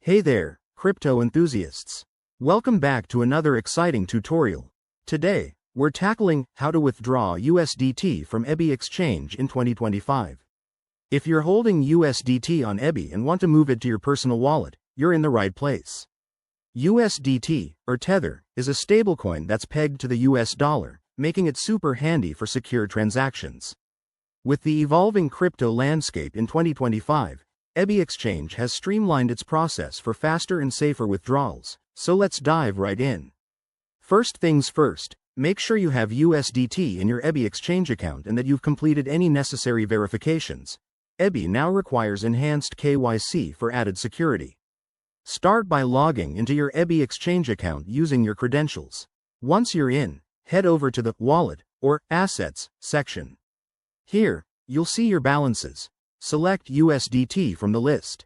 Hey there, crypto enthusiasts. Welcome back to another exciting tutorial. Today, we're tackling how to withdraw USDT from Ebi Exchange in 2025. If you're holding USDT on Ebi and want to move it to your personal wallet, you're in the right place. USDT, or Tether, is a stablecoin that's pegged to the US dollar, making it super handy for secure transactions. With the evolving crypto landscape in 2025, Ebi Exchange has streamlined its process for faster and safer withdrawals, so let's dive right in. First things first, make sure you have USDT in your Ebi Exchange account and that you've completed any necessary verifications. Ebi now requires enhanced KYC for added security. Start by logging into your Ebi Exchange account using your credentials. Once you're in, head over to the Wallet or Assets section. Here, you'll see your balances. Select USDT from the list.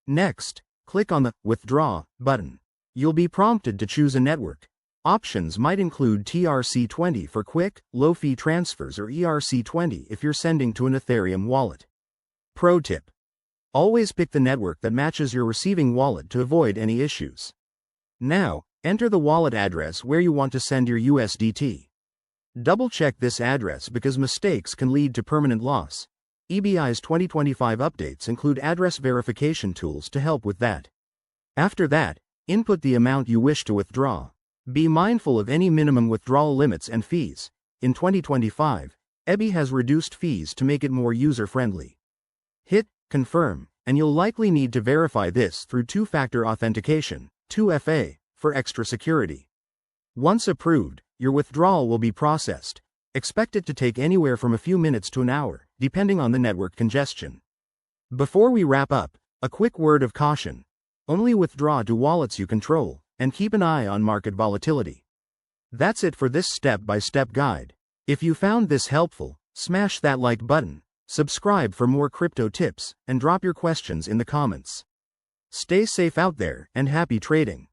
Next, click on the Withdraw button. You'll be prompted to choose a network. Options might include TRC20 for quick, low-fee transfers or ERC20 if you're sending to an Ethereum wallet. Pro tip: always pick the network that matches your receiving wallet to avoid any issues. Now, enter the wallet address where you want to send your USDT. Double-check this address because mistakes can lead to permanent loss. EBI's 2025 updates include address verification tools to help with that. After that, input the amount you wish to withdraw. Be mindful of any minimum withdrawal limits and fees. In 2025, Ebi has reduced fees to make it more user-friendly. Hit Confirm, and you'll likely need to verify this through two-factor authentication, 2FA, for extra security. Once approved, your withdrawal will be processed. Expect it to take anywhere from a few minutes to an hour, depending on the network congestion. Before we wrap up, a quick word of caution. Only withdraw to wallets you control, and keep an eye on market volatility. That's it for this step-by-step guide. If you found this helpful, smash that like button, subscribe for more crypto tips, and drop your questions in the comments. Stay safe out there, and happy trading.